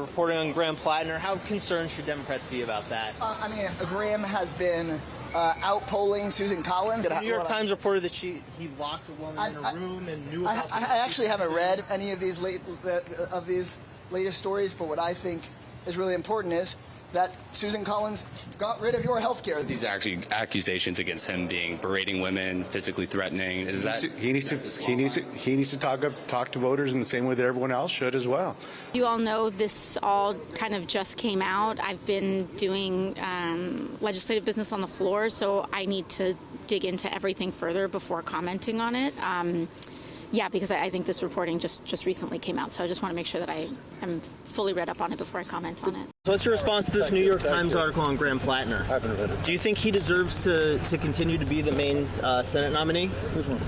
reporting on Graham Platner. How concerned should Democrats be about that? Graham has been out-polling Susan Collins. The New York Times reported that he locked a woman in a room and knew about I actually haven't read any of these latest stories, but what I think is really important is that Susan Collins got rid of your health care. These are actually accusations against him being berating women, physically threatening. Is that he needs to talk to voters in the same way that everyone else should as well. You all know this all kind of just came out. I've been doing legislative business on the floor, so I need to dig into everything further before commenting on it. Yeah, because I think this reporting just recently came out, so I just want to make sure that I am fully read up on it before I comment on it. So what's your response to this New York Times article on Graham Platner? I haven't read it. Do you think he deserves to continue to be the Maine Senate nominee? Which one?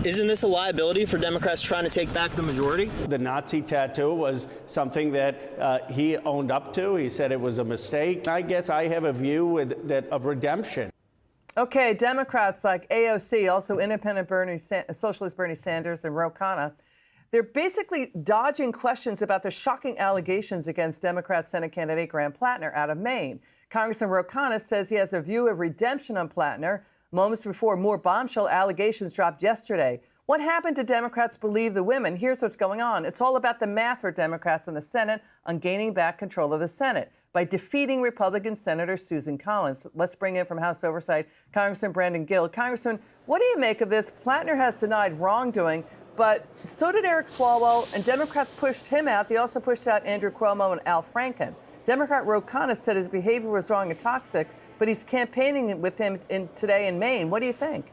Isn't this a liability for Democrats trying to take back the majority? The Nazi tattoo was something that he owned up to. He said it was a mistake. I guess I have a view of redemption. Okay, Democrats like AOC, also independent socialist Bernie Sanders and Ro Khanna, they're basically dodging questions about the shocking allegations against Democrat Senate candidate Graham Platner out of Maine. Congressman Ro Khanna says he has a view of redemption on Platner moments before more bombshell allegations dropped yesterday. What happened to Democrats believe the women? Here's what's going on. It's all about the math for Democrats in the Senate on gaining back control of the Senate by defeating Republican Senator Susan Collins. Let's bring in from House Oversight Congressman Brandon Gill. Congressman, what do you make of this? Platner has denied wrongdoing, but so did Eric Swalwell, and Democrats pushed him out. They also pushed out Andrew Cuomo and Al Franken. Democrat Ro Khanna said his behavior was wrong and toxic, but he's campaigning with him today in Maine. What do you think?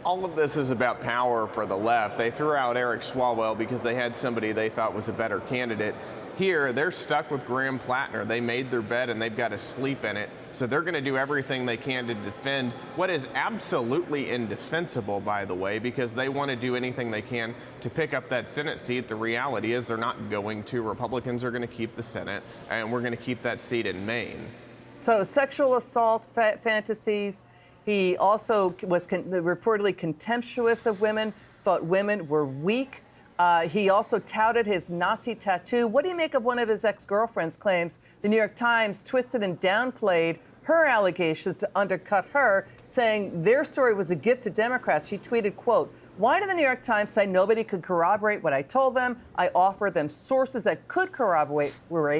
All of this is about power for the left. They threw out Eric Swalwell because they had somebody they thought was a better candidate. Here, they're stuck with Graham Platner. They made their bed and they've got to sleep in it. So they're going to do everything they can to defend what is absolutely indefensible, by the way, because they want to do anything they can to pick up that Senate seat. The reality is they're not going to. Republicans are going to keep the Senate, and we're going to keep that seat in Maine. So sexual assault fantasies. He also was reportedly contemptuous of women, thought women were weak. He also touted his Nazi tattoo. What do you make of one of his ex-girlfriends' claims the New York Times twisted and downplayed her allegations to undercut her, saying their story was a gift to Democrats? She tweeted, quote, "Why did the New York Times say nobody could corroborate what I told them? I offered them sources that could corroborate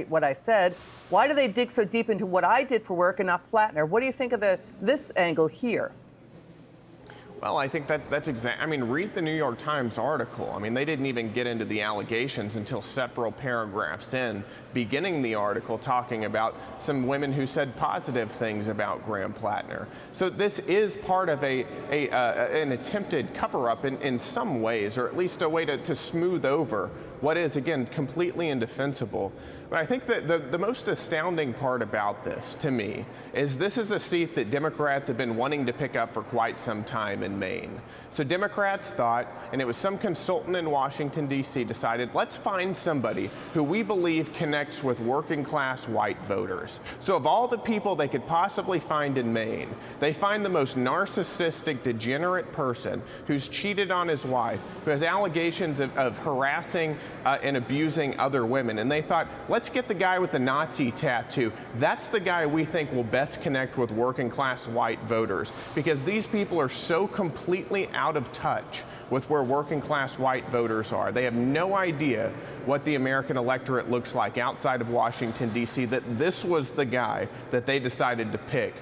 what I said. Why do they dig so deep into what I did for work and not Platner?" What do you think of this angle here? Well, I think that's exactly. I mean, read the New York Times article. I mean, they didn't even get into the allegations until several paragraphs in, beginning the article talking about some women who said positive things about Graham Platner. So this is part of an attempted cover-up in some ways, or at least a way to smooth over what is, again, completely indefensible. But I think that the most astounding part about this, to me, is this is a seat that Democrats have been wanting to pick up for quite some time in Maine. So Democrats thought, and it was some consultant in Washington, D.C., decided, let's find somebody who we believe connects with working-class white voters. So of all the people they could possibly find in Maine, they find the most narcissistic, degenerate person who's cheated on his wife, who has allegations of harassing and abusing other women. And they thought, let's get the guy with the Nazi tattoo. That's the guy we think will best connect with working class white voters, because these people are so completely out of touch with where working class white voters are. They have no idea what the American electorate looks like outside of Washington, D.C., that this was the guy that they decided to pick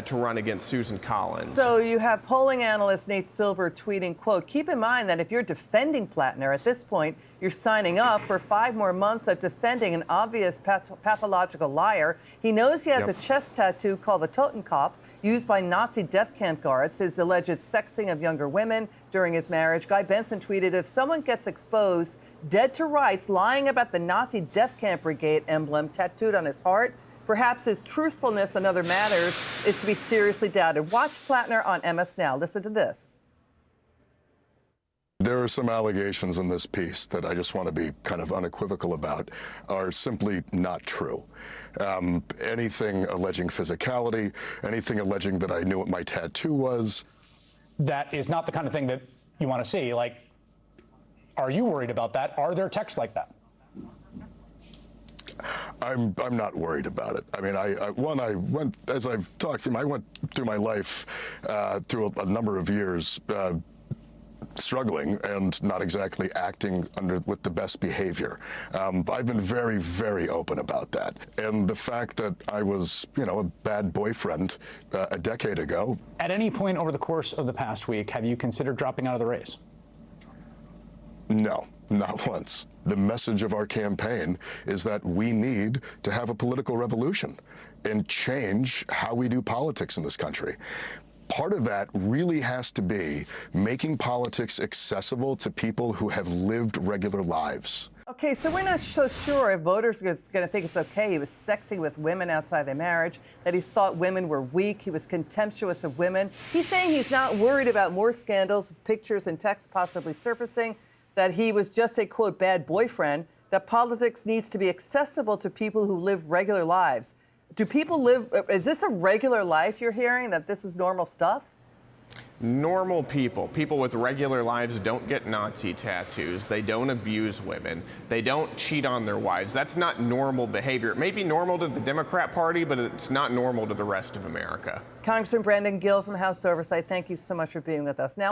to run against Susan Collins. So you have polling analyst Nate Silver tweeting, quote, "Keep in mind that if you're defending Platner at this point, you're signing up for 5 more months of defending an obvious pathological liar. He knows he has a chest tattoo called the Totenkopf, used by Nazi death camp guards, his alleged sexting of younger women during his marriage." Guy Benson tweeted, "If someone gets exposed, dead to rights, lying about the Nazi death camp brigade emblem tattooed on his heart, perhaps his truthfulness and other matters is to be seriously doubted." Watch Platner on MS Now. Listen to this. There are some allegations in this piece that I just want to be kind of unequivocal about are simply not true. Anything alleging physicality, anything alleging that I knew what my tattoo was. That is not the kind of thing that you want to see. Like, Are you worried about that? Are there texts like that? I'm not worried about it. I mean, I went, as I've talked to him, I went through my life through a number of years struggling and not exactly acting with the best behavior. I've been very, very open about that. And the fact that I was, a bad boyfriend a decade ago. At any point over the course of the past week, have you considered dropping out of the race? No, not once. The message of our campaign is that we need to have a political revolution and change how we do politics in this country. Part of that really has to be making politics accessible to people who have lived regular lives. Okay, so we're not so sure if voters are going to think it's okay. He was sexting with women outside their marriage, that he thought women were weak. He was contemptuous of women. He's saying he's not worried about more scandals, pictures and texts possibly surfacing, that he was just a, quote, bad boyfriend, that politics needs to be accessible to people who live regular lives. Do people live, is this a regular life you're hearing, that this is normal stuff? Normal people with regular lives don't get Nazi tattoos. They don't abuse women. They don't cheat on their wives. That's not normal behavior. It may be normal to the Democrat Party, but it's not normal to the rest of America. Congressman Brandon Gill from House Oversight, thank you so much for being with us. Now.